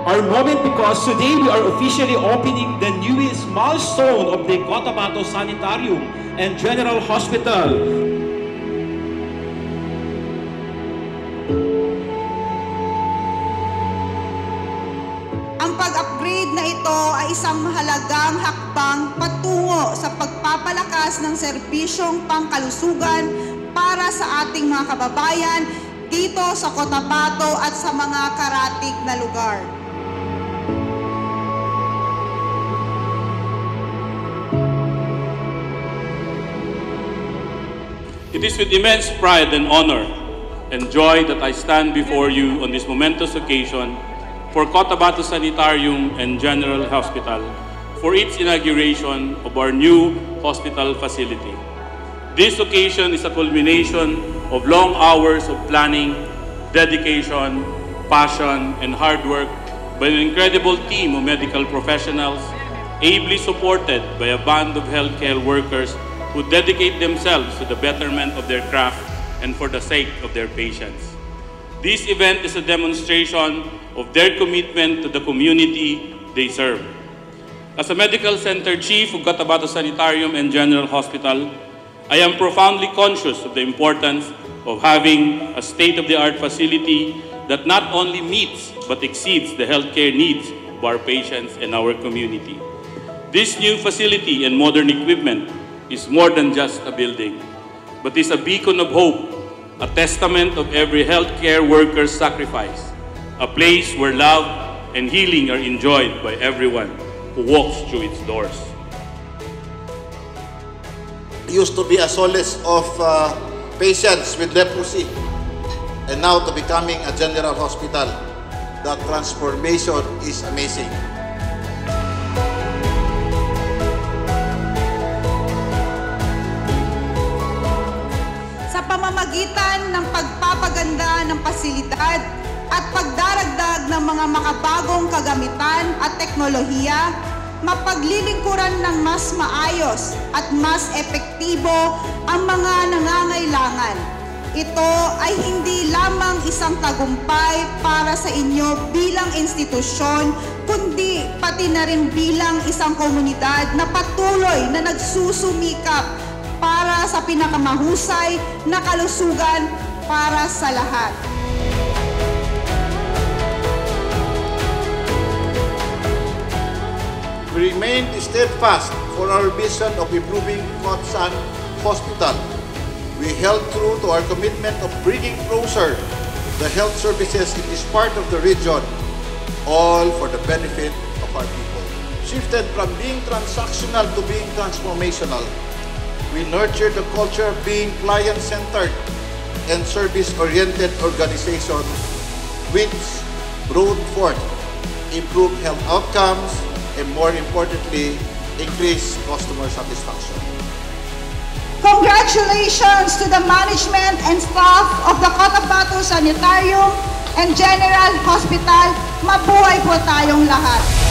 our moment because today we are officially opening the newest milestone of the Cotabato Sanitarium and General Hospital. Ang pag-upgrade na ito ay isang mahalagang hakbang patungo sa pagpapalakas ng serbisyong pangkalusugan para sa ating mga kababayan dito sa Cotabato at sa mga karatig na lugar. It is with immense pride and honor and joy that I stand before you on this momentous occasion for Cotabato Sanitarium and General Hospital for its inauguration of our new hospital facility. This occasion is a culmination of long hours of planning, dedication, passion, and hard work by an incredible team of medical professionals, ably supported by a band of healthcare workers who dedicate themselves to the betterment of their craft and for the sake of their patients. This event is a demonstration of their commitment to the community they serve. As a medical center chief of Cotabato Sanitarium and General Hospital, I am profoundly conscious of the importance of having a state-of-the-art facility that not only meets but exceeds the healthcare needs of our patients and our community. This new facility and modern equipment is more than just a building, but is a beacon of hope, a testament of every healthcare worker's sacrifice, a place where love and healing are enjoyed by everyone who walks through its doors. It used to be a solace of patients with leprosy, and now to becoming a general hospital. That transformation is amazing. Sa pamamagitan ng pagpapaganda ng pasilidad at pagdaragdag ng mga makabagong kagamitan at teknolohiya, mapaglilingkuran ng mas maayos at mas epektibo ang mga nangangailangan. Ito ay hindi lamang isang tagumpay para sa inyo bilang institusyon, kundi pati na rin bilang isang komunidad na patuloy na nagsusumikap para sa pinakamahusay na kalusugan para sa lahat. We remain steadfast for our vision of improving Cotsan Hospital. We held true to our commitment of bringing closer the health services in this part of the region, all for the benefit of our people. Shifted from being transactional to being transformational, we nurtured the culture of being client-centered and service-oriented organization, which brought forth improved health outcomes and, more importantly, increased customer satisfaction. Congratulations to the management and staff of the Cotabato Sanitarium and General Hospital. Mabuhay po tayong lahat!